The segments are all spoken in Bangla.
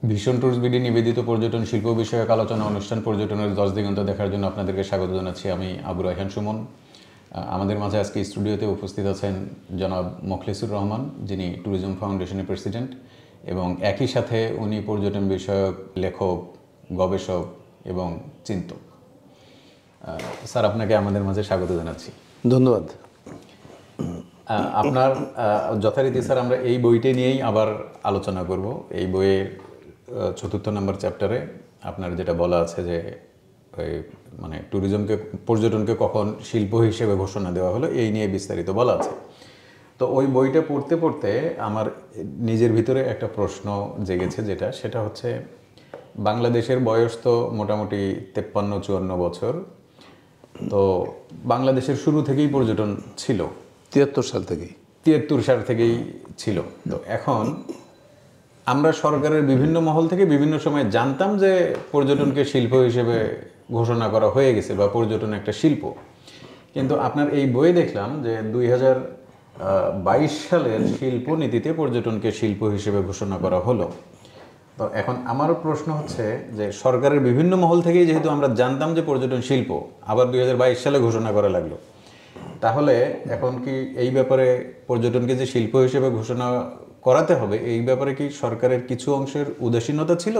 ভীষণ ট্যুরস বিডি নিবেদিত পর্যটন শিল্প বিষয়ক আলোচনা অনুষ্ঠান পর্যটনের 10 দিগন্ত দেখার জন্য আপনাদেরকে স্বাগত জানাচ্ছি। আমি আবু রায়হান সুমন। আমাদের মাঝে আজকে স্টুডিওতে উপস্থিত আছেন জনাব মোখলেসুর রহমান, যিনি ট্যুরিজম ফাউন্ডেশনের প্রেসিডেন্ট, এবং একই সাথে উনি পর্যটন বিষয়ক লেখক, গবেষক এবং চিন্তক। স্যার, আপনাকে আমাদের মাঝে স্বাগত জানাচ্ছি। ধন্যবাদ। আপনার যথারীতি স্যার, আমরা এই বইটি নিয়েই আবার আলোচনা করব। এই বইয়ের 4th নম্বর চ্যাপ্টারে আপনার যেটা বলা আছে যে মানে পর্যটনকে কখন শিল্প হিসেবে ঘোষণা দেওয়া হলো, এই নিয়ে বিস্তারিত বলা আছে। তো ওই বইটা পড়তে পড়তে আমার নিজের ভিতরে একটা প্রশ্ন জেগেছে, সেটা হচ্ছে বাংলাদেশের বয়স তো মোটামুটি 53-54 বছর। তো বাংলাদেশের শুরু থেকেই পর্যটন ছিল, 73 সাল থেকেই 73 সাল থেকেই ছিল। তো এখন আমরা সরকারের বিভিন্ন মহল থেকে বিভিন্ন সময় জানতাম যে পর্যটনকে শিল্প হিসেবে ঘোষণা করা হয়ে গেছে বা পর্যটন একটা শিল্প। কিন্তু আপনার এই বইয়ে দেখলাম যে 2022 সালের শিল্প নীতিতে পর্যটনকে শিল্প হিসেবে ঘোষণা করা হলো। তো এখন আমার প্রশ্ন হচ্ছে যে সরকারের বিভিন্ন মহল থেকেই যেহেতু আমরা জানতাম যে পর্যটন শিল্প, আবার 2022 সালে ঘোষণা করা লাগলো, তাহলে এখন কি এই ব্যাপারে পর্যটনকে যে শিল্প হিসেবে ঘোষণা করাতে হবে, এই ব্যাপারে কি সরকারের কিছু অংশের উদাসীনতা ছিল,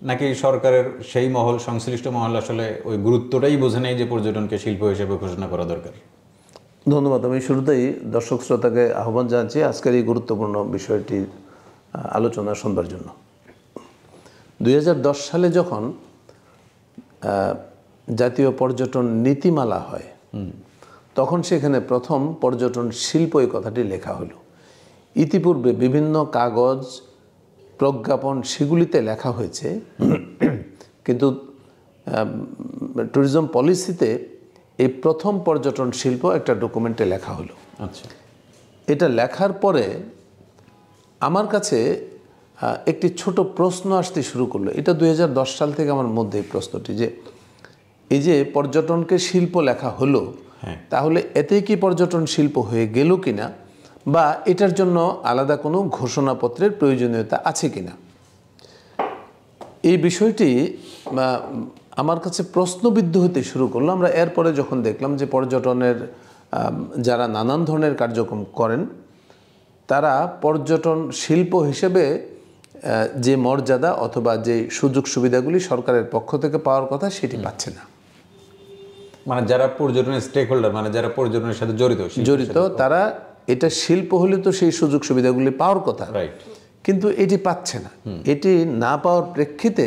নাকি সরকারের সেই মহল, সংশ্লিষ্ট মহল আসলে ওই গুরুত্বটাই বোঝে নাই যে পর্যটনকে শিল্প হিসেবে ঘোষণা করা দরকার? ধন্যবাদ। আমি শুরুতেই দর্শক শ্রোতাকে আহ্বান জানাচ্ছি আজকের এই গুরুত্বপূর্ণ বিষয়টির আলোচনা শুনবার জন্য। 2010 সালে যখন জাতীয় পর্যটন নীতিমালা হয়, তখন সেখানে প্রথম পর্যটন শিল্প এই কথাটি লেখা হলো। ইতিপূর্বে বিভিন্ন কাগজ, প্রজ্ঞাপন সেগুলিতে লেখা হয়েছে, কিন্তু ট্যুরিজম পলিসিতে এই প্রথম পর্যটন শিল্প একটা ডকুমেন্টে লেখা হলো। আচ্ছা, এটা লেখার পরে আমার কাছে একটি ছোট প্রশ্ন আসতে শুরু করলো। এটা 2010 সাল থেকে আমার মধ্যে এই প্রশ্নটি, যে এই যে পর্যটনকে শিল্প লেখা হলো, তাহলে এতেই কি পর্যটন শিল্প হয়ে গেল কিনা, বা এটার জন্য আলাদা কোনো ঘোষণাপত্রের প্রয়োজনীয়তা আছে কিনা। এই বিষয়টি আমার কাছে প্রশ্নবিদ্ধ হতে শুরু করলো। আমরা এরপরে যখন দেখলাম যে পর্যটনের যারা নানান ধরনের কার্যক্রম করেন, তারা পর্যটন শিল্প হিসেবে যে মর্যাদা অথবা যে সুযোগ সুবিধাগুলি সরকারের পক্ষ থেকে পাওয়ার কথা, সেটি পাচ্ছে না। মানে যারা পর্যটনের স্টেক হোল্ডার, মানে যারা পর্যটনের সাথে জড়িত, তারা এটা শিল্প হলে তো সেই সুযোগ সুবিধাগুলি পাওয়ার কথা, কিন্তু এটি পাচ্ছে না। এটি না পাওয়ার প্রেক্ষিতে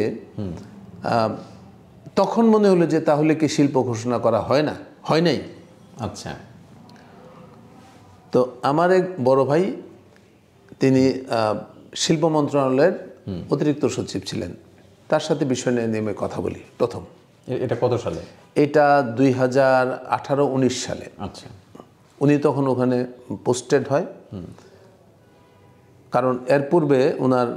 তখন মনে হলো যে তাহলে কি শিল্প ঘোষণা করা হয় নাই। আচ্ছা। তো আমার এক বড় ভাই, তিনি শিল্প মন্ত্রণালয়ের অতিরিক্ত সচিব ছিলেন, তার সাথে বিষয় নিয়ে আমি কথা বলি প্রথম। এটা কত সালে? এটা 2018-19 সালে। আচ্ছা। উনি তখন ওখানে পোস্টেড হয়, কারণ এর পূর্বে ওনার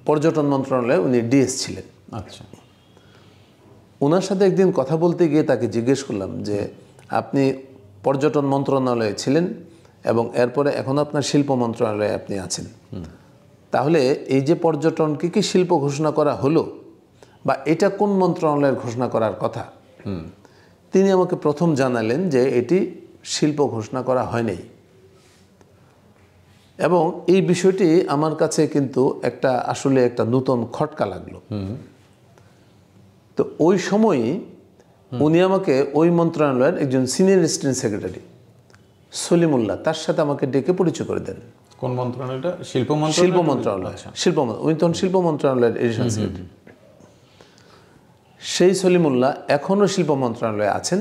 পর্যটন মন্ত্রণালয়ে উনি ডিএস ছিলেন। আচ্ছা। ওনার সাথে একদিন কথা বলতে গিয়ে তাকে জিজ্ঞেস করলাম যে আপনি পর্যটন মন্ত্রণালয়ে ছিলেন এবং এরপরে এখন আপনার শিল্প মন্ত্রণালয়ে আপনি আছেন, তাহলে এই যে পর্যটনকে কি শিল্প ঘোষণা করা হলো, বা এটা কোন মন্ত্রণালয়ের ঘোষণা করার কথা? তিনি আমাকে প্রথম জানালেন যে এটি শিল্প ঘোষণা করা হয়নি। এবং এই বিষয়টি আমার কাছে কিন্তু আসলে একটা নতুন খটকা লাগলো। তো ওই সময়ই উনি আমাকে ওই মন্ত্রণালয়ের একজন সিনিয়র অ্যাসিস্ট্যান্ট সেক্রেটারি সলিমুল্লাহ, তার সাথে আমাকে ডেকে পরিচয় করে দেন। কোন মন্ত্রণালয়টা? শিল্প মন্ত্রণালয়। উনি তখন শিল্প মন্ত্রণালয়ের এডিশনাল সেক্রেটারি। সেই সলিমুল্লাহ এখনও শিল্প মন্ত্রণালয়ে আছেন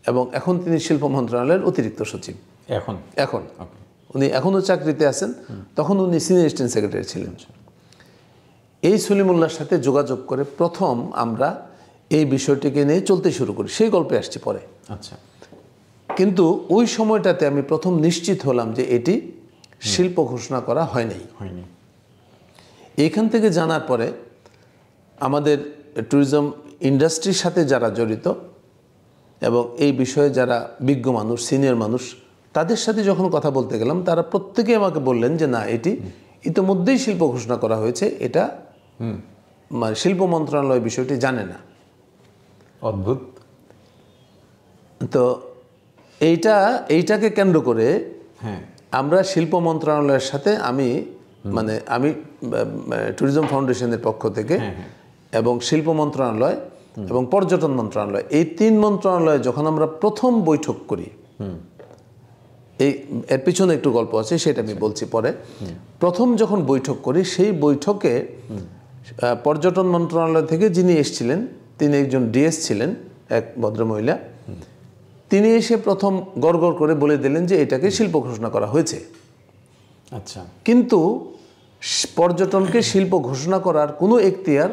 এবং এখন তিনি শিল্প মন্ত্রণালয়ের অতিরিক্ত সচিব। এখন উনি এখনও চাকরিতে আছেন, তখন উনি সিনিয়র অ্যাসিস্ট্যান্ট সেক্রেটারি ছিলেন। এই সলিমুল্লাহর সাথে যোগাযোগ করে প্রথম আমরা এই বিষয়টিকে নিয়ে চলতে শুরু করি। সেই গল্পে আসছি পরে। আচ্ছা। কিন্তু ওই সময়টাতে আমি প্রথম নিশ্চিত হলাম যে এটি শিল্প ঘোষণা করা হয়নি। এইখান থেকে জানার পরে আমাদের ট্যুরিজম ইন্ডাস্ট্রির সাথে যারা জড়িত এবং এই বিষয়ে যারা বিজ্ঞ মানুষ, সিনিয়র মানুষ, তাদের সাথে যখন কথা বলতে গেলাম, তারা প্রত্যেকেই আমাকে বললেন যে না, এটি ইতিমধ্যেই শিল্প ঘোষণা করা হয়েছে, এটা মানে শিল্প মন্ত্রণালয় বিষয়টি জানে না। অদ্ভুত। তো এইটাকে কেন্দ্র করে হ্যাঁ, আমরা শিল্প মন্ত্রণালয়ের সাথে আমি ট্যুরিজম ফাউন্ডেশনের পক্ষ থেকে এবং শিল্প মন্ত্রণালয় এবং পর্যটন মন্ত্রণালয়, এই 3 মন্ত্রণালয়ে যখন আমরা প্রথম বৈঠক করি, এর পিছনে একটু গল্প আছে, সেটা আমি বলছি পরে। প্রথম যখন বৈঠক করি, সেই বৈঠকে পর্যটন মন্ত্রণালয় থেকে যিনি এসেছিলেন, তিনি একজন ডিএস ছিলেন, এক ভদ্রমহিলা। তিনি এসে প্রথম গড়গড় করে বলে দিলেন যে এটাকে শিল্প ঘোষণা করা হয়েছে। আচ্ছা, কিন্তু পর্যটনকে শিল্প ঘোষণা করার কোনো এখতিয়ার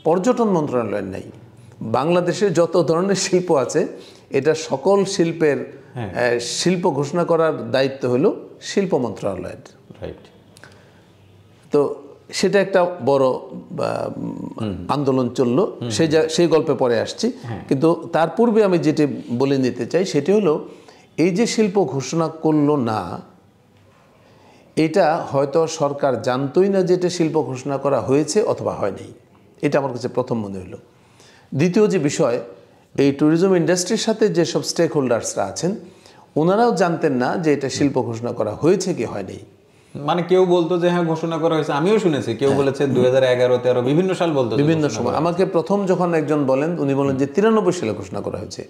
পর্যটন মন্ত্রণালয়ের নেই। বাংলাদেশে যত ধরনের শিল্প আছে, এটা সকল শিল্পের শিল্প ঘোষণা করার দায়িত্ব হলো শিল্প মন্ত্রণালয়ের। রাইট। তো সেটা একটা বড় আন্দোলন চললো, সেই গল্পে পরে আসছি। কিন্তু তার পূর্বে আমি যেটি বলে নিতে চাই সেটি হলো, এই যে শিল্প ঘোষণা করলো না, এটা হয়তো সরকার জানতোই না যে এটা শিল্প ঘোষণা করা হয়েছে অথবা হয়নি। এটা আমার কাছে প্রথম মনে হলো। দ্বিতীয় যে বিষয়, এই ট্যুরিজম ইন্ডাস্ট্রির সাথে যেসব স্টেক হোল্ডার্সরা আছেন, ওনারাও জানতেন না যে এটা শিল্প ঘোষণা করা হয়েছে কি হয়নি। মানে কেউ বলতো যে হ্যাঁ ঘোষণা করা হয়েছে, আমিও শুনেছি, কেউ বলেছে 2011-13 বিভিন্ন সাল বলতো, বিভিন্ন সময়। আমাকে প্রথম যখন একজন বলেন, উনি বলেন যে 93 সালে ঘোষণা করা হয়েছে।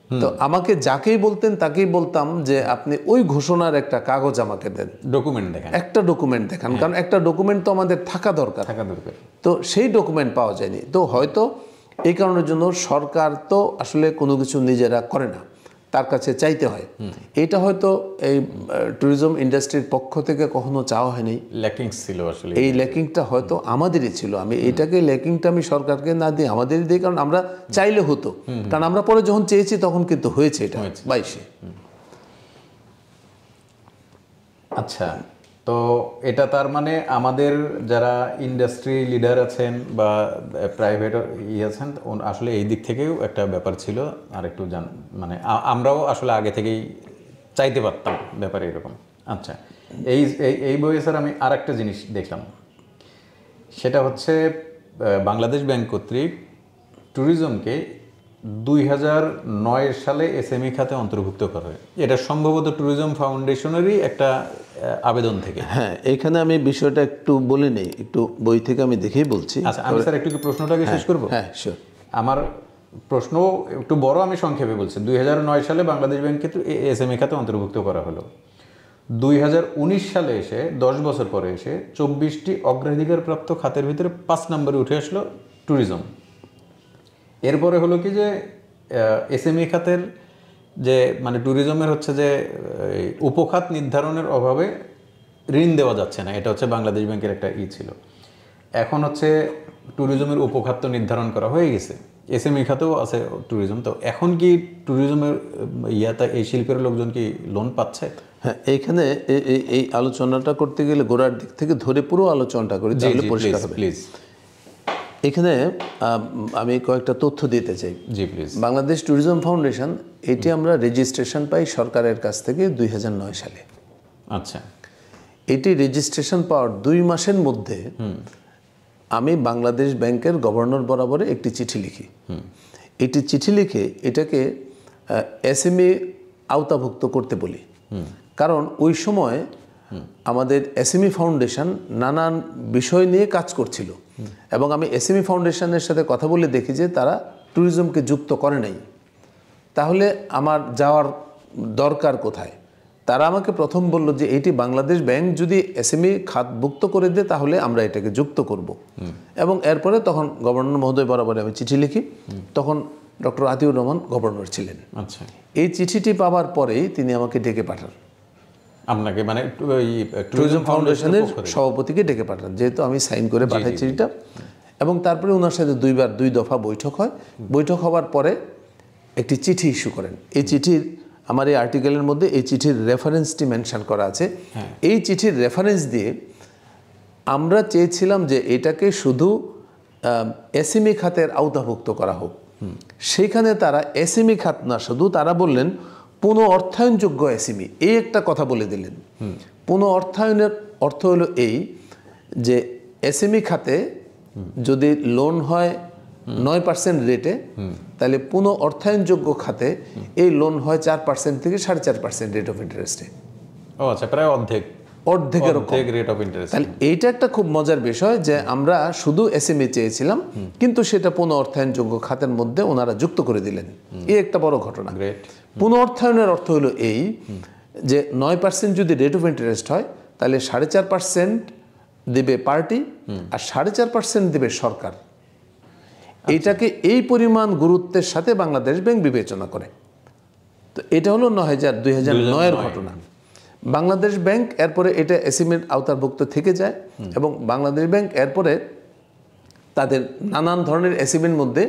তো আমাকে যাকেই বলতেন তাকেই বলতাম যে আপনি ওই ঘোষণার একটা কাগজ আমাকে দেন, ডকুমেন্ট দেখান, একটা ডকুমেন্ট দেখান, কারণ একটা ডকুমেন্ট তো আমাদের থাকা দরকার। তো সেই ডকুমেন্ট পাওয়া যায়নি। তো হয়তো এই কারণের জন্য সরকার তো আসলে কোনো কিছু নিজেরা করে না, তার কাছে চাইতে হয়। এটা হয়তো এই ট্যুরিজম ইন্ডাস্ট্রির পক্ষ থেকে কখনো চাওয়া হয়নি, ল্যাকিংস ছিল আসলে। এই ল্যাকিংটা হয়তো আমাদেরই ছিল। আমি এটাকে ল্যাকিংটা আমি সরকারকে না দিই, আমাদেরই দিই, কারণ আমরা চাইলে হতো। কারণ আমরা পরে যখন চেয়েছি তখন কিন্তু হয়েছে এটা 22-এ। আচ্ছা, তো এটা তার মানে আমাদের যারা ইন্ডাস্ট্রি লিডার আছেন বা প্রাইভেট আছেন, আসলে এই দিক থেকেও একটা ব্যাপার ছিল। আর একটু মানে আমরাও আসলে আগে থেকেই চাইতে পারতাম ব্যাপারে এরকম। আচ্ছা, এই বইয়ে স্যার আমি আর একটা জিনিস দেখলাম, সেটা হচ্ছে বাংলাদেশ ব্যাংক কর্তৃক ট্যুরিজমকে 2009 সালে এসএমই খাতে অন্তর্ভুক্ত করা হয়। এটা সম্ভবত ট্যুরিজম ফাউন্ডেশনেরই একটা আবেদন থেকে। হ্যাঁ, এখানে আমি বিষয়টা একটু বলে নেই, একটু বই থেকে আমি দেখেই বলছি। আচ্ছা, আমি স্যার একটু প্রশ্নটাকে শেষ করবো। হ্যাঁ, শিওর। আমার প্রশ্ন একটু বড়, আমি সংক্ষেপে বলছি। 2009 সালে বাংলাদেশ ব্যাংককে এসএমই খাতে অন্তর্ভুক্ত করা হলো। 2019 সালে এসে 10 বছর পরে এসে 24টি অগ্রাধিকারপ্রাপ্ত খাতের ভিতরে 5 নম্বরে উঠে আসলো ট্যুরিজম। এরপরে হলো কি যে এসএমই খাতের যে মানে ট্যুরিজমের হচ্ছে যে উপখাত নির্ধারণের অভাবে ঋণ দেওয়া যাচ্ছে না, এটা হচ্ছে বাংলাদেশ ব্যাংকের একটা ছিল। এখন হচ্ছে ট্যুরিজমের উপখাত তো নির্ধারণ করা হয়ে গেছে, এসএমই খাতেও আছে ট্যুরিজম। তো এখন কি ট্যুরিজমের এই শিল্পের লোকজন কি লোন পাচ্ছে? হ্যাঁ, এইখানে এই আলোচনাটা করতে গেলে গোড়ার দিক থেকে ধরে পুরো আলোচনাটা করি, তাহলে পরিষ্কার হবে। প্লিজ। এখানে আমি কয়েকটা তথ্য দিতে চাই। জি প্লিজ। বাংলাদেশ ট্যুরিজম ফাউন্ডেশন, এটি আমরা রেজিস্ট্রেশন পাই সরকারের কাছ থেকে 2009 সালে। আচ্ছা, এটি রেজিস্ট্রেশন পাওয়ার 2 মাসের মধ্যে আমি বাংলাদেশ ব্যাংকের গভর্নর বরাবরে একটি চিঠি লিখি। একটি চিঠি লিখে এটাকে এসএমই আওতাভুক্ত করতে বলি, কারণ ওই সময় আমাদের এসএমই ফাউন্ডেশন নানান বিষয় নিয়ে কাজ করছিল এবং আমি এসএমই ফাউন্ডেশনের সাথে কথা বলে দেখি যে তারা ট্যুরিজমকে যুক্ত করে নাই। তাহলে আমার যাওয়ার দরকার কোথায়? তারা আমাকে প্রথম বলল যে এইটি বাংলাদেশ ব্যাংক যদি এসএমই খাতভুক্ত করে দেয় তাহলে আমরা এটাকে যুক্ত করব। এবং এরপরে তখন গভর্নর মহোদয় বরাবরে আমি চিঠি লিখি, তখন ডক্টর আতিউর রহমান গভর্নর ছিলেন। আচ্ছা, এই চিঠিটি পাওয়ার পরেই তিনি আমাকে ডেকে পাঠান, আপনাকে মানে ট্যুরিজম ফাউন্ডেশনের সভাপতিকে ডেকে পাঠান, যেহেতু আমি সাইন করে পাঠাই চিঠিটা। এবং তারপরে ওনার সাথে 2 দফা বৈঠক হয়। বৈঠক হওয়ার পরে একটি চিঠি ইস্যু করেন। এই চিঠির, আমার এই আর্টিকেলের মধ্যে এই চিঠির রেফারেন্সটি মেনশন করা আছে। এই চিঠির রেফারেন্স দিয়ে আমরা চেয়েছিলাম যে এটাকে শুধু এসএমই খাতের আওতাভুক্ত করা হোক। সেইখানে তারা এসএমই খাত না, শুধু তারা বললেন পুনঃ অর্থায়নযোগ্য এসএমই, এই একটা কথা বলে দিলেন। পুনঃ অর্থায়নের অর্থ হলো এই যে এসএমই খাতে যদি লোন হয় 9% রেটে, তাহলে পুনঃ অর্থায়নযোগ্য খাতে এই লোন হয় 4% থেকে 4.5% রেট অফ ইন্টারেস্টে। ও আচ্ছা, প্রায় অর্ধেকের রেট অফ ইন্টারেস্ট। তাহলে এইটা একটা খুব মজার বিষয় যে আমরা শুধু এসএমই চেয়েছিলাম, কিন্তু সেটা পুনঃ অর্থায়নযোগ্য খাতের মধ্যে ওনারা যুক্ত করে দিলেন। এই একটা বড় ঘটনা। পুনঃ অর্থায়নের অর্থ হলো এই যে 9% যদি রেট অফ ইন্টারেস্ট হয়, তাহলে 4.5% দেবে পার্টি আর 4.5% দেবে সরকার। এইটাকে এই পরিমাণ গুরুত্বের সাথে বাংলাদেশ ব্যাংক বিবেচনা করে। তো এটা হলো 2009-এর ঘটনা। বাংলাদেশ ব্যাংক এরপরে এটা এসএমইর আওতাভুক্ত থেকে যায় এবং বাংলাদেশ ব্যাংক এরপরে তাদের নানান ধরনের এসএমইর মধ্যে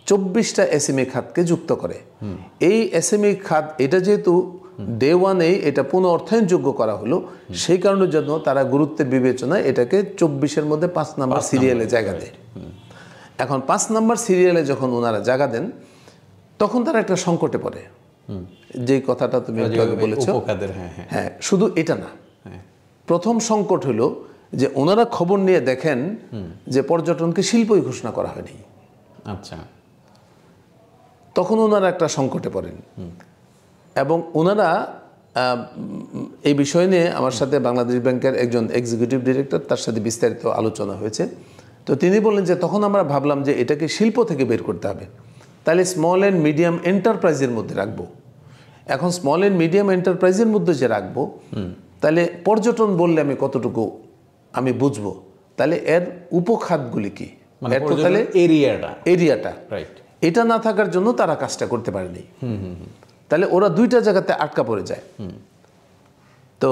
24টা এসএমই খাতকে যুক্ত করে। এই এসএমই খাত এটা যেহেতু ডে ওয়ানেই এটা পুনঃ অর্থায়নযোগ্য করা হলো, সেই কারণের জন্য তারা গুরুত্বের বিবেচনায় এটাকে 24-এর মধ্যে 5 নম্বর সিরিয়ালে জায়গা দেয়। এখন 5 নম্বর সিরিয়ালে যখন ওনারা জায়গা দেন, তখন তারা একটা সংকটে পড়ে। যে কথাটা তুমি একটু আগে বলেছো, হ্যাঁ, শুধু এটা না, প্রথম সংকট হলো যে ওনারা খবর নিয়ে দেখেন যে পর্যটনকে শিল্পই ঘোষণা করা হয়নি। আচ্ছা, তখন ওনারা একটা সংকটে পড়েন এবং ওনারা এই বিষয় নিয়ে আমার সাথে বাংলাদেশ ব্যাংকের একজন এক্সিকিউটিভ ডিরেক্টর, তার সাথে বিস্তারিত আলোচনা হয়েছে। তো তিনি বললেন যে তখন আমরা ভাবলাম যে এটাকে শিল্প থেকে বের করতে হবে, তাহলে স্মল অ্যান্ড মিডিয়াম এন্টারপ্রাইজের মধ্যে রাখবো। এখন স্মল অ্যান্ড মিডিয়াম এন্টারপ্রাইজের মধ্যে যে রাখবো, তাহলে পর্যটন বললে আমি কতটুকু আমি বুঝবো, তাহলে এর উপখাতগুলি কি, তাহলে এরিয়াটা এটা না থাকার জন্য তারা কাজটা করতে পারেনি। তাহলে ওরা দুইটা জায়গাতে আটকা পড়ে যায়। তো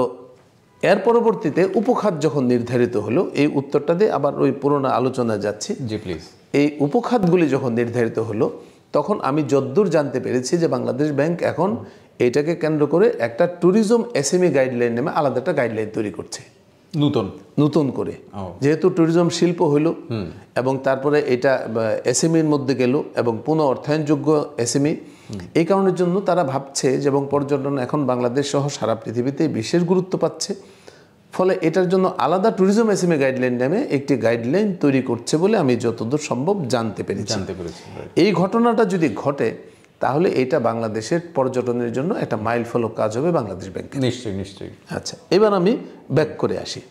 এর পরবর্তীতে উপখাত যখন নির্ধারিত হলো, এই উত্তরটা দিয়ে আবার ওই পুরোনো আলোচনা যাচ্ছি। জি প্লিজ। এই উপখাতগুলি যখন নির্ধারিত হলো, তখন আমি যদ্দূর জানতে পেরেছি যে বাংলাদেশ ব্যাংক এখন এটাকে কেন্দ্র করে একটা ট্যুরিজম এসএমই গাইডলাইন নামে আলাদা একটা গাইডলাইন তৈরি করছে নতুন করে। যেহেতু ট্যুরিজম শিল্প হইল এবং তারপরে এটা এসএমইর মধ্যে গেল এবং পুনঃ অর্থায়নযোগ্য এসএমই, এই কারণের জন্য তারা ভাবছে যে এবং পর্যটন এখন বাংলাদেশ সহ সারা পৃথিবীতে বিশেষ গুরুত্ব পাচ্ছে, ফলে এটার জন্য আলাদা ট্যুরিজম এসএমই গাইডলাইন নামে একটি গাইডলাইন তৈরি করছে বলে আমি যতদূর সম্ভব জানতে পেরেছি। এই ঘটনাটা যদি ঘটে, তাহলে এটা বাংলাদেশের পর্যটনের জন্য একটা মাইল ফলক কাজ হবে বাংলাদেশ ব্যাংক। নিশ্চয়ই। আচ্ছা, এবার আমি ব্যাক করে আসি।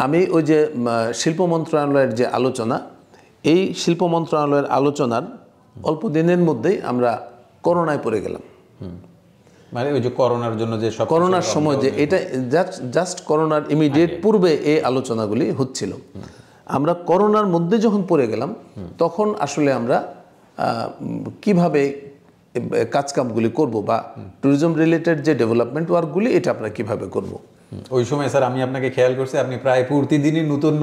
আমি ওই যে শিল্প মন্ত্রণালয়ের যে আলোচনা, এই শিল্প মন্ত্রণালয়ের আলোচনার অল্প দিনের মধ্যেই আমরা করোনায় পড়ে গেলাম। মানে ওই যে করোনার জন্য যে সব করোনার সময় যে এটা জাস্ট করোনার ইমিডিয়েট পূর্বে এই আলোচনাগুলি হচ্ছিল। আমরা করোনার মধ্যে যখন পড়ে গেলাম, তখন আসলে আমরা কিভাবে কাজকামগুলি করব বা ট্যুরিজম রিলেটেড যে ডেভেলপমেন্ট ওয়ার্কগুলি এটা আমরা কিভাবে করব। ওই সময় স্যার আমি আপনাকে খেয়াল করছি, আপনি প্রায় প্রতিদিনই নতুন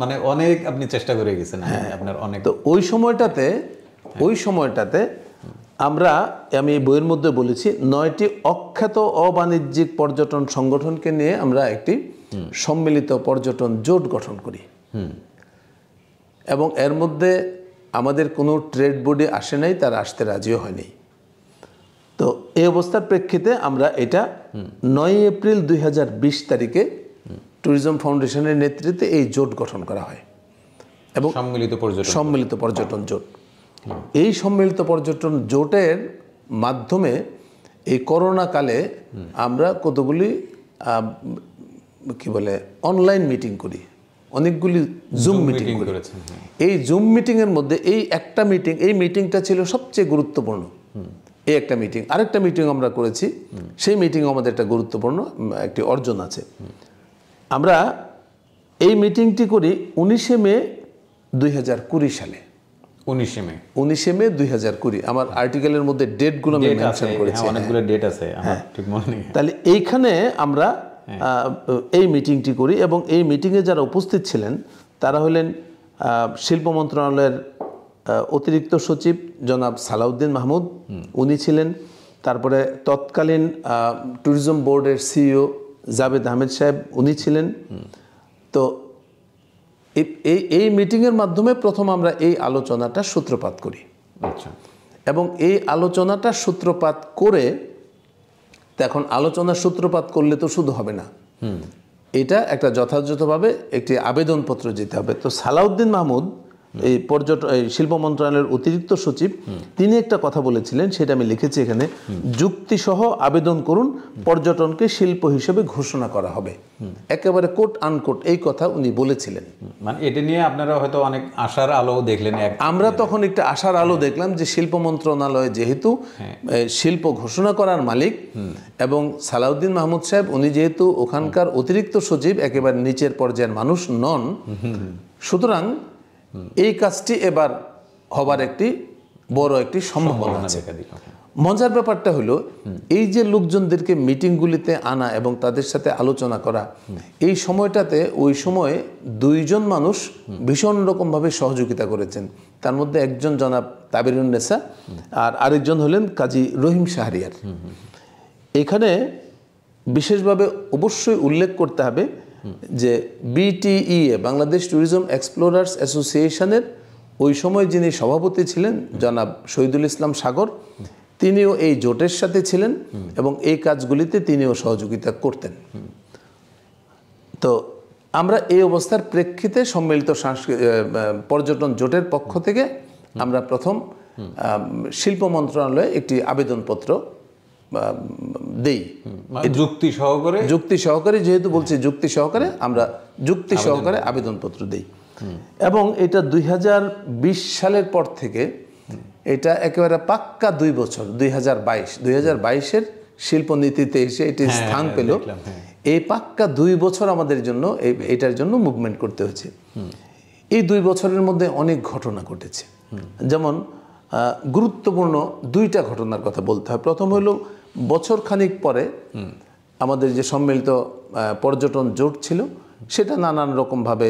মানে অনেক আপনি চেষ্টা করে গেছেন। আপনার অনেক। তো ওই সময়টাতে আমি বইয়ের মধ্যে বলেছি 9টি অখ্যাত অবাণিজ্যিক পর্যটন সংগঠনকে নিয়ে আমরা একটি সম্মিলিত পর্যটন জোট গঠন করি এবং এর মধ্যে আমাদের কোনো ট্রেড বোর্ডে আসে নাই, তারা আসতে রাজিও হয়নি। তো এই অবস্থার প্রেক্ষিতে আমরা এটা 9 এপ্রিল 2020 তারিখে ট্যুরিজম ফাউন্ডেশনের নেতৃত্বে এই জোট গঠন করা হয় এবং সম্মিলিত পর্যটন জোট। এই সম্মিলিত পর্যটন জোটের মাধ্যমে এই করোনা কালে আমরা কতগুলি অনলাইন মিটিং করি, অনেকগুলি জুম মিটিং করেছি। এই জুম মিটিংয়ের মধ্যে এই মিটিংটা ছিল সবচেয়ে গুরুত্বপূর্ণ। এই একটা মিটিং, আরেকটা মিটিং আমরা করেছি, সেই মিটিং আমাদের একটা গুরুত্বপূর্ণ একটি অর্জন আছে। আমরা এই মিটিংটি করি 19 মে 2020 সালে। 19 মে 2020। আমার আর্টিকেলের মধ্যে ডেটগুলো আমি মেনশন করেছি, অনেকগুলো ডেট আছে, আমার ঠিক মনে নেই। তাহলে এইখানে আমরা এই মিটিংটি করি এবং এই মিটিংয়ে যারা উপস্থিত ছিলেন তারা হলেন শিল্প মন্ত্রণালয়ের অতিরিক্ত সচিব জনাব সালাউদ্দিন মাহমুদ, উনি ছিলেন। তারপরে তৎকালীন ট্যুরিজম বোর্ডের সিইও জাভেদ আহমেদ সাহেব, উনি ছিলেন। তো এই মিটিংয়ের মাধ্যমে প্রথম আমরা এই আলোচনাটা সূত্রপাত করি। আচ্ছা। এবং এই আলোচনাটা সূত্রপাত করে তো এখন আলোচনার সূত্রপাত করলে তো শুধু হবে না, এটা একটা যথাযথভাবে একটি আবেদনপত্র যেতে হবে। তো সালাউদ্দিন মাহমুদ এই শিল্প মন্ত্রণালয়ের অতিরিক্ত সচিব, তিনি একটা কথা বলেছিলেন, সেটা আমি লিখেছি এখানে, যুক্তিসহ আবেদন করুন, পর্যটনকে শিল্প হিসেবে ঘোষণা করা হবে। একেবারে কোট আনকোট এই কথা উনি বলেছিলেন। মানে এটা নিয়ে আপনারা হয়তো অনেক আশার আলো দেখলেন। আমরা তখন একটা আশার আলো দেখলাম যে শিল্প মন্ত্রণালয় যেহেতু শিল্প ঘোষণা করার মালিক, এবং সালাউদ্দিন মাহমুদ সাহেব উনি যেহেতু ওখানকার অতিরিক্ত সচিব, একেবারে নিচের পর্যায়ের মানুষ নন, সুতরাং এই কাজটি এবার হবার একটি বড় একটি সম্ভাবনা আছে। মজার ব্যাপারটা হলো এই যে লোকজনদেরকে মিটিংগুলিতে আনা এবং তাদের সাথে আলোচনা করা, এই সময়টাতে ওই সময়ে দুইজন মানুষ ভীষণ রকমভাবে সহযোগিতা করেছেন। তার মধ্যে একজন জনাব তাবিরুন্নেসা আর আরেকজন হলেন কাজী রহিম শাহরিয়ার। এখানে বিশেষভাবে অবশ্যই উল্লেখ করতে হবে যে বিটিইএ, বাংলাদেশ ট্যুরিজম এক্সপ্লোরার্স অ্যাসোসিয়েশনের ওই সময় যিনি সভাপতি ছিলেন জনাব শহীদুল ইসলাম সাগর, তিনিও এই জোটের সাথে ছিলেন এবং এই কাজগুলিতে তিনিও সহযোগিতা করতেন। তো আমরা এই অবস্থার প্রেক্ষিতে সম্মিলিত পর্যটন জোটের পক্ষ থেকে আমরা প্রথম শিল্প মন্ত্রণালয়ে একটি আবেদনপত্র দেই, যুক্তি সহকারে, যেহেতু বলছি যুক্তি সহকারে, আমরা যুক্তি সহকারে আবেদনপত্র দেই। এবং এটা 2020 সালের পর থেকে এটা একেবারে পাক্কা 2 বছর, 2022-এর শিল্পনীতিতে এসে এটি স্থান পেল। এই পাক্কা 2 বছর আমাদের জন্য এটার জন্য মুভমেন্ট করতে হয়েছে। এই 2 বছরের মধ্যে অনেক ঘটনা ঘটেছে। যেমন গুরুত্বপূর্ণ 2টা ঘটনার কথা বলতে হয়। প্রথম হলো বছর খানিক পরে আমাদের যে সম্মিলিত পর্যটন জোট ছিল, সেটা নানান রকমভাবে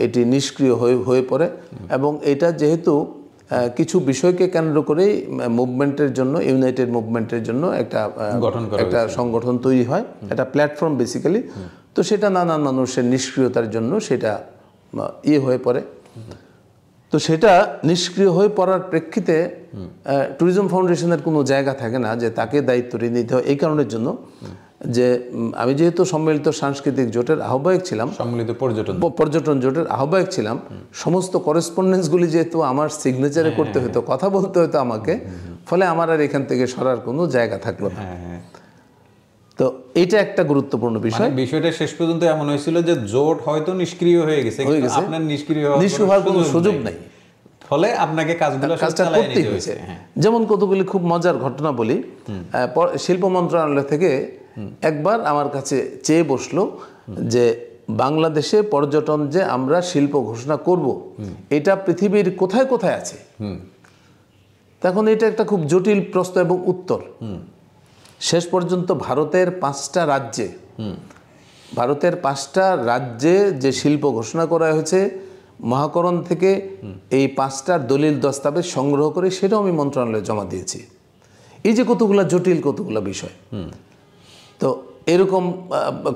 এটি নিষ্ক্রিয় হয়ে পড়ে, এবং এটা যেহেতু কিছু বিষয়কে কেন্দ্র করেই মুভমেন্টের জন্য, ইউনাইটেড মুভমেন্টের জন্য একটা সংগঠন তৈরি হয়, একটা প্ল্যাটফর্ম বেসিক্যালি। তো সেটা নানান মানুষের নিষ্ক্রিয়তার জন্য সেটা হয়ে পড়ে। তো সেটা নিষ্ক্রিয় হয়ে পড়ার প্রেক্ষিতে ট্যুরিজম ফাউন্ডেশনের কোনো জায়গা থাকে না যে তাকে দায়িত্বটি নিতে হয়। এই কারণের জন্য যে আমি যেহেতু সম্মিলিত সাংস্কৃতিক জোটের আহ্বায়ক ছিলাম, সম্মিলিত পর্যটন জোটের আহ্বায়ক ছিলাম, সমস্ত করেসপন্ডেন্সগুলি যেহেতু আমার সিগনেচারে করতে হতো, কথা বলতে হতো আমাকে, ফলে আমার আর এখান থেকে সরার কোনো জায়গা থাকলো না। তো এইটা একটা গুরুত্বপূর্ণ বিষয়। বিষয়টা শেষ পর্যন্ত এমন হয়েছিল যে জোট হয়তো নিষ্ক্রিয় হয়ে গেছে, আপনার নিষ্ক্রিয় হওয়ার কোনো সুযোগ নাই, ফলে আপনাকে কাজটা করতেই হয়েছে। যেমন কতগুলি খুব মজার ঘটনা বলি। শিল্প মন্ত্রণালয় থেকে একবার আমার কাছে চেয়ে বসলো যে বাংলাদেশে পর্যটন যে আমরা শিল্প ঘোষণা করব, এটা পৃথিবীর কোথায় কোথায় আছে। তখন এটা একটা খুব জটিল প্রশ্ন এবং উত্তর। শেষ পর্যন্ত ভারতের 5টা রাজ্যে যে শিল্প ঘোষণা করা হয়েছে, মহাকরণ থেকে এই 5টার দলিল দস্তাবেজ সংগ্রহ করে সেটাও আমি মন্ত্রণালয়ে জমা দিয়েছি। এই যে কতগুলা জটিল কতগুলা বিষয়, তো এরকম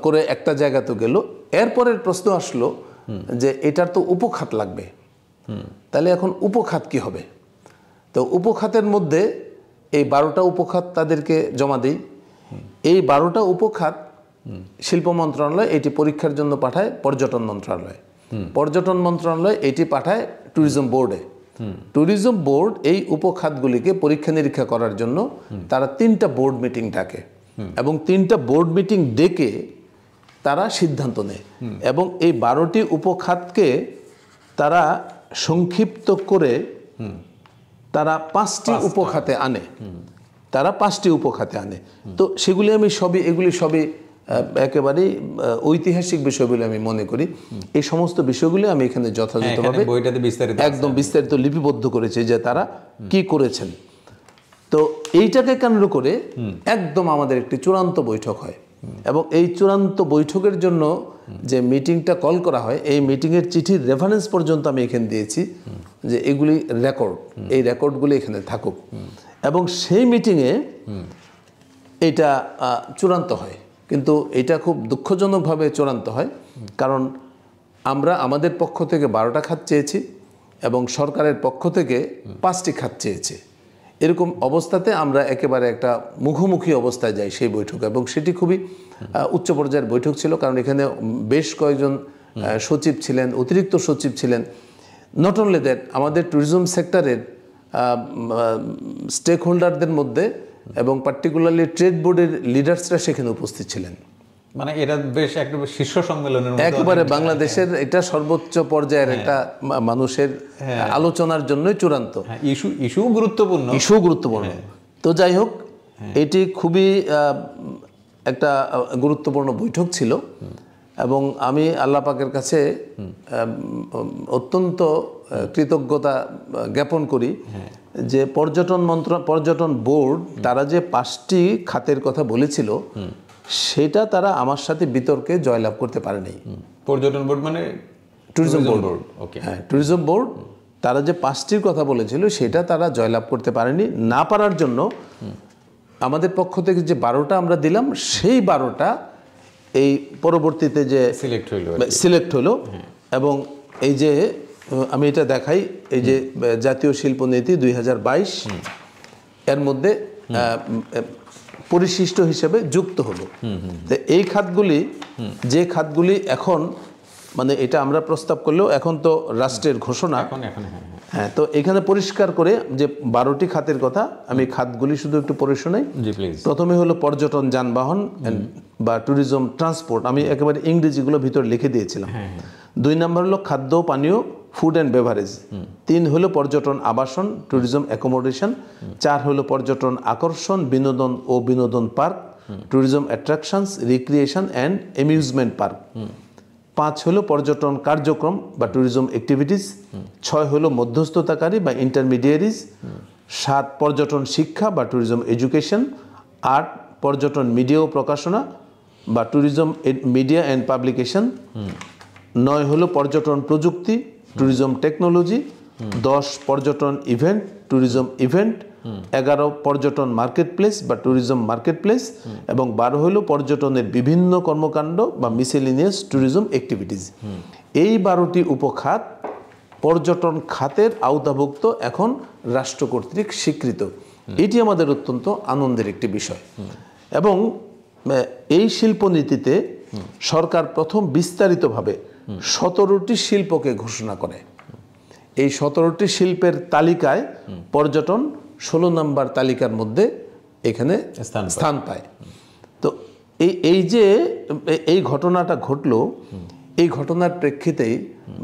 করে একটা জায়গা তো গেল। এরপরের প্রশ্ন আসলো যে এটার তো উপখাত লাগবে, তাহলে এখন উপখাত কি হবে? তো উপখাতের মধ্যে এই 12টা উপখাত তাদেরকে জমা দিই। এই 12টা উপখাত শিল্প মন্ত্রণালয় এটি পরীক্ষার জন্য পাঠায় পর্যটন মন্ত্রণালয়, পর্যটন মন্ত্রণালয় এটি পাঠায় ট্যুরিজম বোর্ডে। ট্যুরিজম বোর্ড এই উপখাতগুলিকে পরীক্ষা নিরীক্ষা করার জন্য তারা 3টা বোর্ড মিটিং ডাকে, এবং 3টা বোর্ড মিটিং ডেকে তারা সিদ্ধান্ত নেয়, এবং এই 12টি উপখাতকে তারা সংক্ষিপ্ত করে তারা 5টি উপখাতে আনে। তো সেগুলি আমি এগুলি সবই একেবারেই ঐতিহাসিক বিষয় বলে আমি মনে করি। এই সমস্ত বিষয়গুলি আমি এখানে যথাযথভাবে একদম বিস্তারিত লিপিবদ্ধ করেছি যে তারা কি করেছেন। তো এইটাকে কেন্দ্র করে একদম আমাদের একটি চূড়ান্ত বৈঠক হয়, এবং এই চূড়ান্ত বৈঠকের জন্য যে মিটিংটা কল করা হয়, এই মিটিংয়ের চিঠির রেফারেন্স পর্যন্ত আমি এখানে দিয়েছি যে এগুলি এই রেকর্ডগুলি এখানে থাকুক। এবং সেই মিটিংয়ে এটা চূড়ান্ত হয়, কিন্তু এটা খুব দুঃখজনকভাবে চূড়ান্ত হয়, কারণ আমরা আমাদের পক্ষ থেকে 12টা খাত চেয়েছি এবং সরকারের পক্ষ থেকে 5টি খাত চেয়েছে। এরকম অবস্থাতে আমরা একেবারে একটা মুখোমুখি অবস্থায় যাই সেই বৈঠক, এবং সেটি খুবই উচ্চ পর্যায়ের বৈঠক ছিল, কারণ এখানে বেশ কয়েকজন সচিব ছিলেন, অতিরিক্ত সচিব ছিলেন। নট অনলি দ্যাট, আমাদের ট্যুরিজম সেক্টরের স্টেক হোল্ডারদের মধ্যে এবং পার্টিকুলারলি ট্রেড বোর্ডের লিডার্সরা সেখানে উপস্থিত ছিলেন। মানে এটা বেশ একটা শীর্ষ সম্মেলনের মতো, একেবারে বাংলাদেশের এটা সর্বোচ্চ পর্যায়ের একটা মানুষের আলোচনার জন্যই চূড়ান্ত ইস্যু গুরুত্বপূর্ণ। তো যাই হোক, এটি খুবই একটা গুরুত্বপূর্ণ বৈঠক ছিল, এবং আমি আল্লাহ পাকের কাছে অত্যন্ত কৃতজ্ঞতা জ্ঞাপন করি যে পর্যটন বোর্ড তারা যে 5টি খাতের কথা বলেছিল সেটা তারা আমার সাথে বিতর্কে জয়লাভ করতে পারেনি। পর্যটন বোর্ড মানে ট্যুরিজম বোর্ড, ওকে, হ্যাঁ, ট্যুরিজম বোর্ড তারা যে 5টির কথা বলেছিল সেটা তারা জয়লাভ করতে পারেনি। না পারার জন্য আমাদের পক্ষ থেকে যে 12টা আমরা দিলাম, সেই 12টা এই পরবর্তীতে যে সিলেক্ট হলো, এবং এই যে আমি এটা দেখাই, এই যে জাতীয় শিল্পনীতি 2022 এর মধ্যে পরিশিষ্ট হিসেবে যুক্ত হলো। তো এই খাতগুলি, যে খাতগুলি এখন মানে এটা আমরা প্রস্তাব করলেও এখন তো রাষ্ট্রের ঘোষণা, হ্যাঁ, তো এখানে পরিষ্কার করে যে 12টি খাতের কথা আমি খাতগুলি শুধু একটু পড়ে শোনাই। প্রথমে হলো পর্যটন যানবাহন বা ট্যুরিজম ট্রান্সপোর্ট, আমি একেবারে ইংরেজিগুলো ভিতরে লিখে দিয়েছিলাম। 2 নম্বর হলো খাদ্য পানীয়, ফুড অ্যান্ড বেভারেজ। 3 হলো পর্যটন আবাসন, ট্যুরিজম অ্যাকোমোডেশন। 4 হলো পর্যটন আকর্ষণ, বিনোদন ও বিনোদন park, tourism attractions, recreation and amusement park. 5 হলো পর্যটন কার্যক্রম বা ট্যুরিজম অ্যাক্টিভিটিস। 6 হলো মধ্যস্থতাকারী বা ইন্টারমিডিয়ারিজ। 7 পর্যটন শিক্ষা বা ট্যুরিজম এডুকেশন। 8 পর্যটন মিডিয়া ও প্রকাশনা বা ট্যুরিজম মিডিয়া অ্যান্ড পাবলিকেশন। 9 হলো পর্যটন প্রযুক্তি, ট্যুরিজম টেকনোলজি। 10 পর্যটন ইভেন্ট, ট্যুরিজম ইভেন্ট। 11 পর্যটন মার্কেট প্লেস বা ট্যুরিজম মার্কেট প্লেস, এবং 12 হলো পর্যটনের বিভিন্ন কর্মকাণ্ড বা মিসেলিনিয়াস ট্যুরিজম অ্যাক্টিভিটিস। এই 12টি উপখাত পর্যটন খাতের আওতাভুক্ত, এখন রাষ্ট্র কর্তৃক স্বীকৃত। এটি আমাদের অত্যন্ত আনন্দের একটি বিষয়। এবং এই শিল্পনীতিতে সরকার প্রথম বিস্তারিতভাবে 17টি শিল্পকে ঘোষণা করে। এই 17টি শিল্পের তালিকায় পর্যটন 16 নম্বর তালিকার মধ্যে এখানে স্থান পায়। তো এই যে এই ঘটনাটা ঘটলো, এই ঘটনার প্রেক্ষিতেই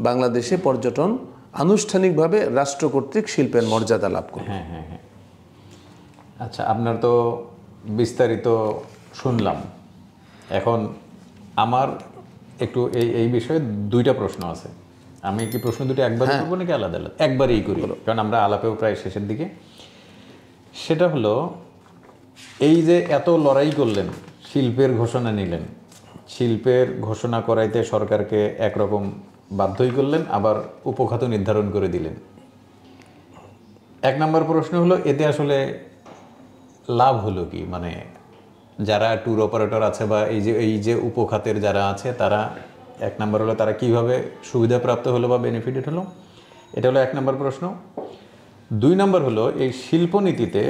বাংলাদেশে পর্যটন আনুষ্ঠানিকভাবে রাষ্ট্র কর্তৃক শিল্পের মর্যাদা লাভ করে। আচ্ছা, আপনার তো বিস্তারিত শুনলাম। এখন আমার একটু এই বিষয়ে 2টা প্রশ্ন আছে। আমি কি প্রশ্ন দুটো একবার করবো নাকি আলাদা আলাদা? একবারই করি, কারণ আমরা আলাপেও প্রায় শেষের দিকে। সেটা হলো, এই যে এত লড়াই করলেন, শিল্পের ঘোষণা নিলেন, শিল্পের ঘোষণা করাইতে সরকারকে একরকম বাধ্যই করলেন, আবার উপখাত নির্ধারণ করে দিলেন। 1 নম্বর প্রশ্ন হলো, এতে আসলে লাভ হলো কি? মানে যারা ট্যুর অপারেটর আছে বা এই যে উপখাতের যারা আছে, তারা 1 নম্বর হলো তারা কিভাবে সুবিধাপ্রাপ্ত হলো বা বেনিফিটেড হলো, এটা হলো 1 নম্বর প্রশ্ন। 2 নম্বর হলো, এই শিল্পনীতিতে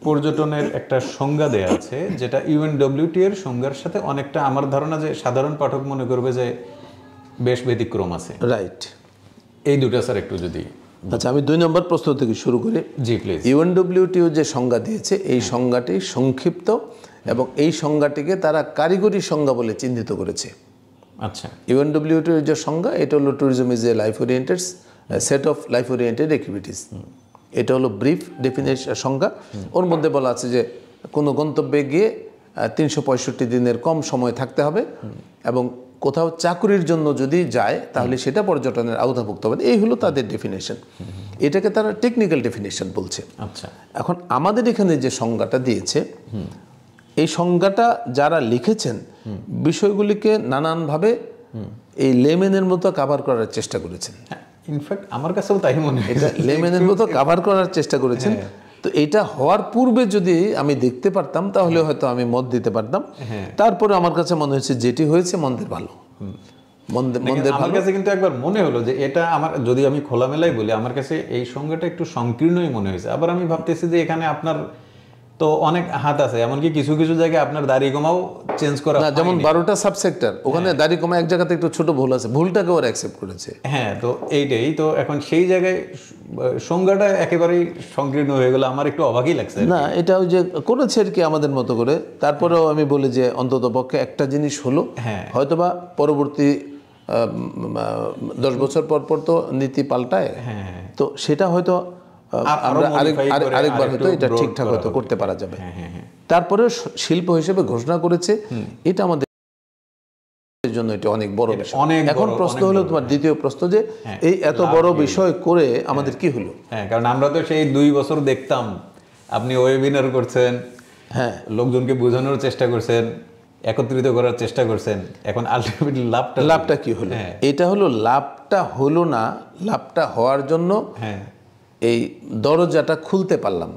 পর্যটনের একটা সংজ্ঞা দেয়া আছে, যেটা UNWTO এর সংজ্ঞার সাথে অনেকটা, আমার ধারণা যে সাধারণ পাঠক মনে করবে যে বেশ ব্যতিক্রম আছে। রাইট, এই 2টা স্যার একটু যদি। আচ্ছা, আমি 2 নম্বর প্রশ্ন থেকে শুরু করি। জি প্লিজ। UNWTO যে সংজ্ঞা দিয়েছে, এই সংজ্ঞাটি সংক্ষিপ্ত, এবং এই সংজ্ঞাটিকে তারা কারিগরি সংজ্ঞা বলে চিহ্নিত করেছে। আচ্ছা, UNWTO যে সংজ্ঞা, এটা হলো tourism is a life oriented set of life oriented activities. এটা হলো ব্রিফ ডেফিনেশন সংজ্ঞা। ওর মধ্যে বলা আছে যে কোনো গন্তব্যে গিয়ে 365 দিনের কম সময় থাকতে হবে, এবং কোথাও চাকরির জন্য যদি যায় তাহলে সেটা পর্যটনের আওতাভুক্ত হবে। এই হলো তাদের ডেফিনেশন। এটাকে তারা টেকনিক্যাল ডেফিনেশন বলছে। আচ্ছা, এখন আমাদের এখানে যে সংজ্ঞাটা দিয়েছে, এই সংজ্ঞাটা যারা লিখেছেন বিষয়গুলিকে নানানভাবে এই লেমেনের মতো কাভার করার চেষ্টা করেছেন। ইনফ্যাক্ট আমার কাছেও তাই মনে হয়, এটা লেমেনের মতো কাভার করার চেষ্টা করেছেন। তো এটা হওয়ার পূর্বে যদি আমি দেখতে পারতাম তাহলে হয়তো আমি মত দিতে পারতাম। তারপরে আমার কাছে মনে হয়েছে যেটি হয়েছে মন্দের ভালো, মন্দের আমার কাছে কিন্তু একবার মনে হলো যে এটা আমার, যদি আমি খোলামেলাই বলি, আমার কাছে এই সংজ্ঞাটা একটু সংকীর্ণই মনে হয়েছে। আবার আমি ভাবতেছি যে এখানে আপনার তো অনেক হাত আছে, এমনকি কিছু কিছু জায়গায় আপনার দাড়ি কমাও চেঞ্জ করা না, যেমন 12টা সাবসেক্টর, ওখানে দাড়ি কমা এক জায়গাতে একটু ছোট ভুল আছে, ভুলটাকে ওরা অ্যাকসেপ্ট করেছে। হ্যাঁ, তো এইটাই তো, এখন সেই জায়গায় সংজ্ঞাটা একেবারেই সংকীর্ণ হয়ে গেল, আমার একটু অবাকই লাগছে। না, এটা ওই যে করেছে আর কি আমাদের মতো করে। তারপরেও আমি বলি যে অন্তত পক্ষে একটা জিনিস হলো, হয়তোবা পরবর্তী 10 বছর পর পর তো নীতি পাল্টায়, তো সেটা হয়তো আমরা আরেকবার হয়তো এটা ঠিকঠাক হয়তো করতে পারা যাবে। তারপরে শিল্প হিসেবে ঘোষণা করেছে, এটা আমাদের জন্য এটা অনেক বড় বিষয়। এখন প্রশ্ন হলো তোমার দ্বিতীয় প্রশ্ন, যে এই এত বড় বিষয় করে আমাদের কি হলো? হ্যাঁ, কারণ আমরা তো সেই 2 বছর দেখতাম আপনি ওয়েবিনার করছেন, হ্যাঁ, লোকজনকে বোঝানোর চেষ্টা করছেন, একত্রিত করার চেষ্টা করছেন, এখন আলটিমেটলি লাভটা কি হলো? এটা হলো লাভটা হলো না, লাভটা হওয়ার জন্য এই দরজাটা খুলতে পারলাম।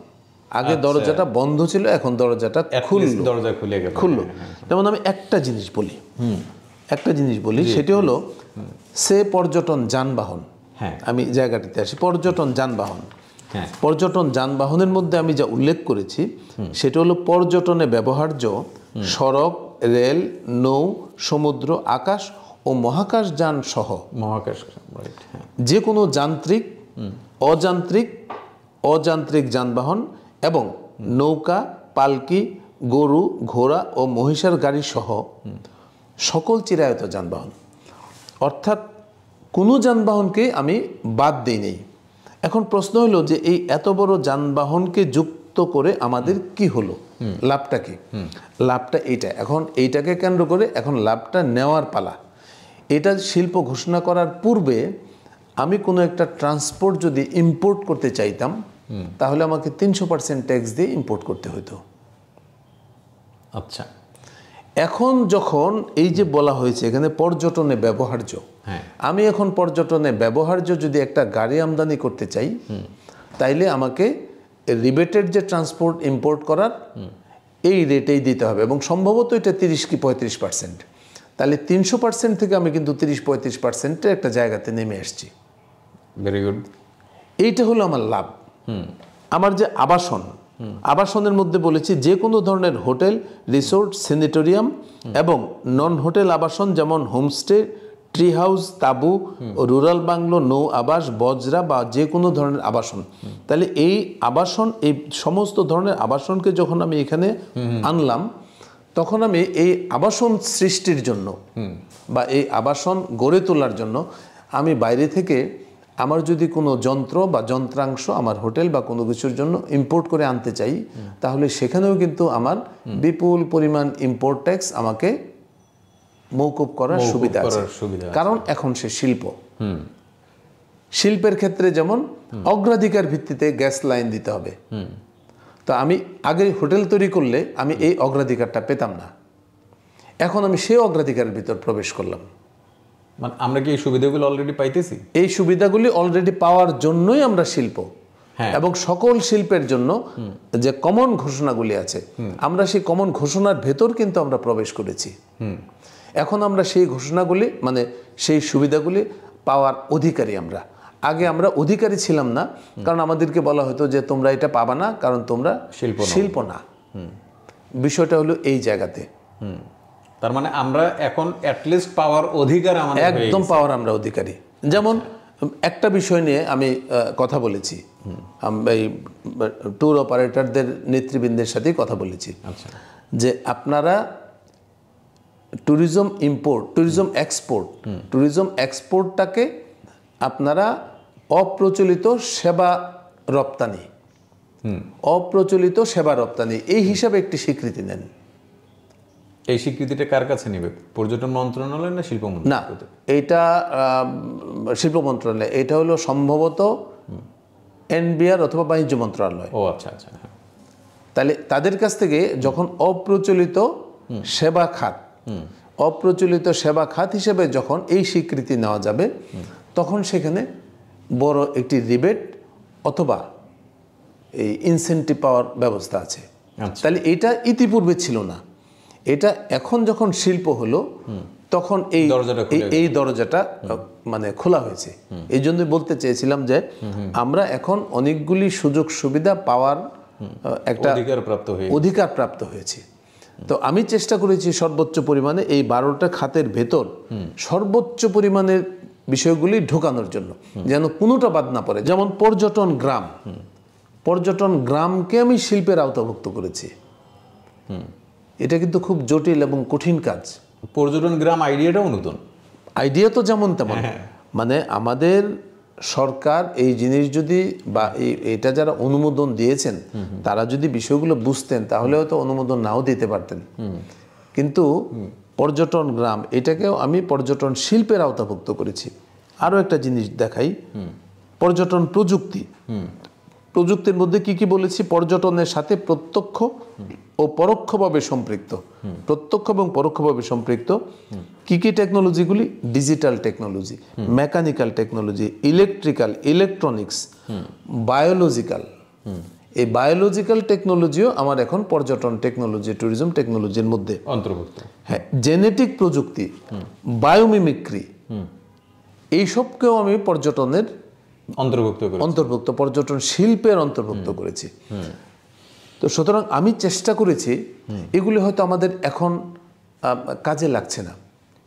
আগে দরজাটা বন্ধ ছিল, এখন দরজাটা দরজা খুললো। যেমন আমি একটা জিনিস বলি, সেটি হলো সে পর্যটন যানবাহন। আমি জায়গাটিতে আসি, পর্যটন যানবাহন। পর্যটন যানবাহনের মধ্যে আমি যা উল্লেখ করেছি সেটা হলো পর্যটনে ব্যবহার্য সড়ক, রেল, নৌ, সমুদ্র, আকাশ ও মহাকাশ যান সহ যে কোনো যান্ত্রিক, অযান্ত্রিক যানবাহন এবং নৌকা, পালকি, গরু, ঘোড়া ও মহিষের গাড়ি সহ সকল চিরায়ত যানবাহন। অর্থাৎ কোনো যানবাহনকে আমি বাদ দিই নেই। এখন প্রশ্ন হলো যে এই এত বড় যানবাহনকে যুক্ত করে আমাদের কি হলো, লাভটা কি? লাভটা এইটা। এখন এইটাকে কেন্দ্র করে এখন লাভটা নেওয়ার পালা। এটা শিল্প ঘোষণা করার পূর্বে আমি কোনো একটা ট্রান্সপোর্ট যদি ইম্পোর্ট করতে চাইতাম, তাহলে আমাকে 300% ট্যাক্স দিয়ে ইম্পোর্ট করতে হতো। আচ্ছা, এখন যখন এই যে বলা হয়েছে এখানে পর্যটনে ব্যবহার্য, আমি এখন পর্যটনে ব্যবহার্য যদি একটা গাড়ি আমদানি করতে চাই, তাইলে আমাকে রিবেটেড যে ট্রান্সপোর্ট ইম্পোর্ট করার এই রেটেই দিতে হবে, এবং সম্ভবত এটা 30 কি 35%। তাহলে 300% থেকে আমি কিন্তু 30-35% একটা জায়গাতে নেমে আসছি। Very good. এইটা হলো আমার লাভ। আমার যে আবাসনের মধ্যে বলেছি যে কোনো ধরনের হোটেল, রিসোর্ট, স্যানিটোরিয়াম এবং নন হোটেল আবাসন, যেমন হোমস্টে, ট্রি হাউস, তাঁবু, রুরাল বাংলো, নৌ আবাস, বজরা বা যে কোনো ধরনের আবাসন। তাহলে এই আবাসন, এই সমস্ত ধরনের আবাসনকে যখন আমি এখানে আনলাম, তখন আমি এই আবাসন সৃষ্টির জন্য বা এই আবাসন গড়ে তোলার জন্য আমি বাইরে থেকে আমার যদি কোনো যন্ত্র বা যন্ত্রাংশ আমার হোটেল বা কোনো কিছুর জন্য ইম্পোর্ট করে আনতে চাই, তাহলে সেখানেও কিন্তু আমার বিপুল পরিমাণ ইম্পোর্ট ট্যাক্স আমাকে মৌকুব করার সুবিধা আছে। কারণ এখন সে শিল্পের ক্ষেত্রে যেমন অগ্রাধিকার ভিত্তিতে গ্যাস লাইন দিতে হবে, তো আমি আগে হোটেল তৈরি করলে আমি এই অগ্রাধিকারটা পেতাম না, এখন আমি সেই অগ্রাধিকারের ভিতর প্রবেশ করলাম। মানে আমরা কি এই সুবিধাগুলো অলরেডি পাইতেছি? এই সুবিধাগুলি অলরেডি পাওয়ার জন্যই আমরা শিল্প, এবং সকল শিল্পের জন্য যে কমন ঘোষণাগুলি আছে, আমরা সেই কমন ঘোষণার ভেতর কিন্তু আমরা প্রবেশ করেছি। এখন আমরা সেই ঘোষণাগুলি, মানে সেই সুবিধাগুলি পাওয়ার অধিকারী আমরা। আগে আমরা অধিকারী ছিলাম না, কারণ আমাদেরকে বলা হতো যে তোমরা এটা পাবা না, কারণ তোমরা শিল্প না। বিষয়টা হলো এই জায়গাতে। তার মানে আমরা এখন অ্যাটলিস্ট পাওয়ার অধিকার আমাদের, একদম পাওয়ার আমরা অধিকারী। যেমন একটা বিষয় নিয়ে আমি কথা বলেছি, এই ট্যুর অপারেটরদের নেতৃবৃন্দের সাথেই কথা বলেছি, যে আপনারা ট্যুরিজম এক্সপোর্টটাকে আপনারা অপ্রচলিত সেবা রপ্তানি এই হিসাবে একটি স্বীকৃতি নেন। এই স্বীকৃতিটা কার কাছে নেবে? পর্যটন মন্ত্রণালয় না শিল্প মন্ত্রণালয়? না, এটা শিল্প মন্ত্রণালয়। এটা হলো সম্ভবত এনবিআর অথবা বাণিজ্য মন্ত্রণালয়। ও আচ্ছা আচ্ছা। তাহলে তাদের কাছ থেকে যখন অপ্রচলিত সেবা খাত হিসেবে যখন এই স্বীকৃতি নেওয়া যাবে, তখন সেখানে বড় একটি রিবেট অথবা এই ইনসেন্টিভ পাওয়ার ব্যবস্থা আছে। তাহলে এটা ইতিপূর্বে ছিল না। এটা এখন যখন শিল্প হলো তখন এই দরজাটা খুলে এই দরজাটা মানে খোলা হয়েছে। এই জন্যই বলতে চেয়েছিলাম যে আমরা এখন অনেকগুলি সুযোগ সুবিধা পাওয়ার একটা অধিকার প্রাপ্ত হয়েছে। তো আমি চেষ্টা করেছি সর্বোচ্চ পরিমাণে এই 12টা খাতের ভেতর সর্বোচ্চ পরিমাণের বিষয়গুলি ঢোকানোর জন্য, যেন কোনোটা বাদ না পড়ে। যেমন পর্যটন গ্রাম, পর্যটন গ্রামকে আমি শিল্পের আওতাভুক্ত করেছি। এটা কিন্তু খুব জটিল এবং কঠিন কাজ। পর্যটন গ্রাম আইডিয়াটাও নতুন, আইডিয়া তো যেমন তেমন, মানে আমাদের সরকার এই জিনিস যদি বা এটা যারা অনুমোদন দিয়েছেন তারা যদি বিষয়গুলো বুঝতেন তাহলে হয়তো অনুমোদন নাও দিতে পারতেন। কিন্তু পর্যটন গ্রাম এটাকেও আমি পর্যটন শিল্পের আওতাভুক্ত করেছি। আরও একটা জিনিস দেখাই, পর্যটন প্রযুক্তি। প্রযুক্তির মধ্যে কি কি বলেছি? পর্যটনের সাথে প্রত্যক্ষ ও পরোক্ষভাবে সম্পৃক্ত, প্রত্যক্ষ এবং পরোক্ষভাবে সম্পৃক্ত কি কি টেকনোলজিগুলি? Digital technology, mechanical technology, electrical, electronics, biological. এই বায়োলজিক্যাল টেকনোলজিও আমার এখন পর্যটন টেকনোলজি, ট্যুরিজম টেকনোলজির মধ্যে অন্তর্ভুক্ত। হ্যাঁ, জেনেটিক প্রযুক্তি, বায়োমিমিক্রি, এইসবকেও আমি পর্যটনের অন্তর্ভুক্ত পর্যটন শিল্পের অন্তর্ভুক্ত করেছি। তো সুতরাং আমি চেষ্টা করেছি, এগুলি হয়তো আমাদের এখন কাজে লাগছে না,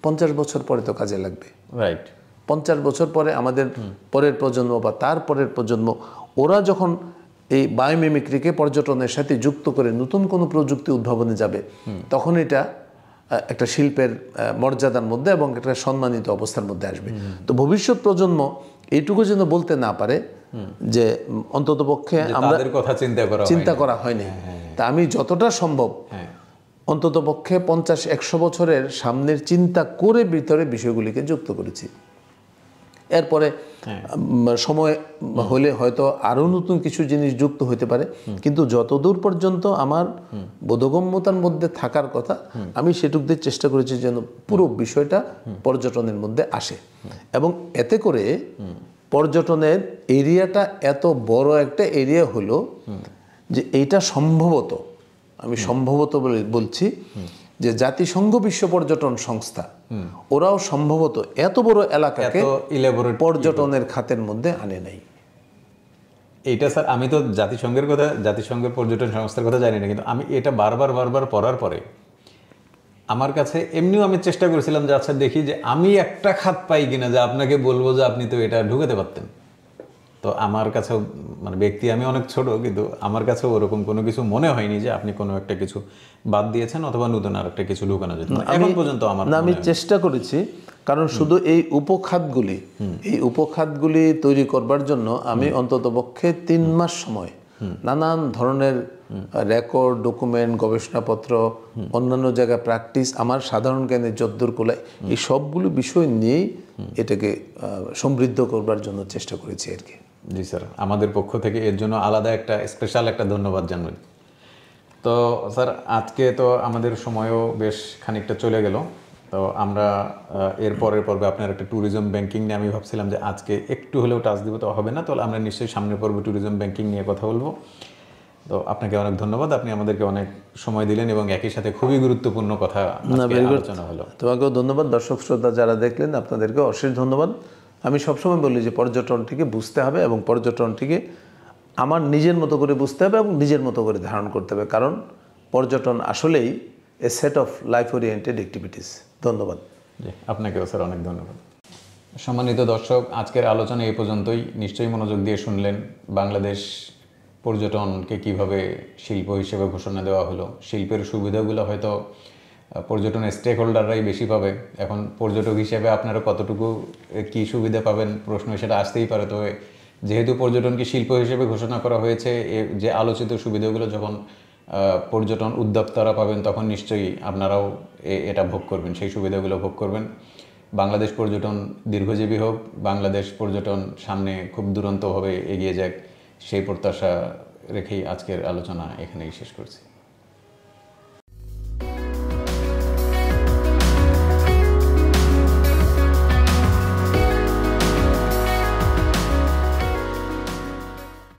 50 বছর পরে তো কাজে লাগবে। রাইট, 50 বছর পরে আমাদের পরের প্রজন্ম বা তার পরের প্রজন্ম, ওরা যখন এই বায়োমিমিক্রিকে পর্যটনের সাথে যুক্ত করে নতুন কোনো প্রযুক্তি উদ্ভাবনে যাবে, তখন এটা একটা শিল্পের মর্যাদার মধ্যে এবং একটা সম্মানিত অবস্থার মধ্যে আসবে। তো ভবিষ্যৎ প্রজন্ম এইটুকু যেন বলতে না পারে যে অন্ততপক্ষে আমরা কথা চিন্তা করা হয়নি। তা আমি যতটা সম্ভব অন্ততপক্ষে 50-100 বছরের সামনের চিন্তা করে ভিতরে বিষয়গুলিকে যুক্ত করেছি। এরপরে সময় হলে হয়তো আরও নতুন কিছু জিনিস যুক্ত হতে পারে, কিন্তু যতদূর পর্যন্ত আমার বোধগম্যতার মধ্যে থাকার কথা আমি সেটুক দিয়ে চেষ্টা করেছি যেন পুরো বিষয়টা পর্যটনের মধ্যে আসে। এবং এতে করে পর্যটনের এরিয়াটা এত বড় একটা এরিয়া হলো যে এইটা সম্ভবত, আমি সম্ভবত বলছি যে জাতিসংঘ বিশ্ব পর্যটন সংস্থা ওরাও সম্ভবত এত বড় এলাকাকে পর্যটনের খাতের মধ্যে আনে নাই। এইটা স্যার আমি তো জাতিসংঘের পর্যটন সংস্থার কথা জানি না, কিন্তু আমি এটা বারবার পড়ার পরে আমার কাছে এমনিও আমি চেষ্টা করেছিলাম যে আচ্ছা দেখি যে আমি একটা খাত পাই কিনা যে আপনাকে বলবো যে আপনি তো এটা ঢুকাতে পারতেন। তো আমার কাছেও মানে ব্যক্তি আমি অনেক ছোট, কিন্তু আমার কাছেও ওরকম কোনো কিছু মনে হয়নি যে আপনি কোনো একটা কিছু বাদ দিয়েছেন অথবা নতুন আর একটা কিছু ঢুকানো যেত। এখন পর্যন্ত আমি চেষ্টা করেছি, কারণ শুধু এই উপখাতগুলি তৈরি করবার জন্য আমি অন্ততপক্ষে 3 মাস সময় নানান ধরনের রেকর্ড, ডকুমেন্ট, গবেষণাপত্র, অন্যান্য জায়গায় প্র্যাকটিস, আমার সাধারণ জ্ঞানের যদ্দূর কোলায় এই সবগুলো বিষয় নিয়েই এটাকে সমৃদ্ধ করবার জন্য চেষ্টা করেছি আর কি। জি স্যার, আমাদের পক্ষ থেকে এর জন্য আলাদা একটা স্পেশাল একটা ধন্যবাদ জানাই। তো স্যার আজকে তো আমাদের সময়ও বেশ খানিকটা চলে গেল, তো আমরা এর পরের পর্বে আপনার একটা ট্যুরিজম ব্যাংকিং নিয়ে আমি ভাবছিলাম যে আজকে একটু হলেও টাচ দিব, তো হবে না, তো আমরা নিশ্চয়ই সামনের পর্বে ট্যুরিজম ব্যাংকিং নিয়ে কথা বলবো। তো আপনাকে অনেক ধন্যবাদ, আপনি আমাদেরকে অনেক সময় দিলেন এবং একই সাথে খুবই গুরুত্বপূর্ণ কথা আলোচনা হলো। তোমাকেও ধন্যবাদ, দর্শক শ্রোতা যারা দেখলেন আপনাদেরকে অশেষ ধন্যবাদ। আমি সবসময় বলি যে পর্যটনটিকে বুঝতে হবে এবং পর্যটনটিকে আমার নিজের মতো করে বুঝতে হবে এবং নিজের মতো করে ধারণ করতে হবে, কারণ পর্যটন আসলেই a set of life oriented activities. ধন্যবাদ। জি, আপনাকেও স্যার অনেক ধন্যবাদ। সম্মানিত দর্শক, আজকের আলোচনা এই পর্যন্তই। নিশ্চয়ই মনোযোগ দিয়ে শুনলেন বাংলাদেশ পর্যটনকে কিভাবে শিল্প হিসেবে ঘোষণা দেওয়া হলো। শিল্পের সুবিধাগুলো হয়তো পর্যটনের স্টেক হোল্ডাররাই বেশি পাবে। এখন পর্যটক হিসেবে আপনারা কতটুকু কি সুবিধা পাবেন প্রশ্ন সেটা আসতেই পারে। তবে যেহেতু পর্যটনকে শিল্প হিসেবে ঘোষণা করা হয়েছে, যে আলোচিত সুবিধাগুলো যখন পর্যটন উদ্যোক্তারা পাবেন তখন নিশ্চয়ই আপনারাও এটা ভোগ করবেন, সেই সুবিধাগুলো ভোগ করবেন। বাংলাদেশ পর্যটন দীর্ঘজীবী হোক, বাংলাদেশ পর্যটন সামনে খুব দুরন্তভাবে এগিয়ে যাক, সেই প্রত্যাশা রেখেই আজকের আলোচনা এখানেই শেষ করছি।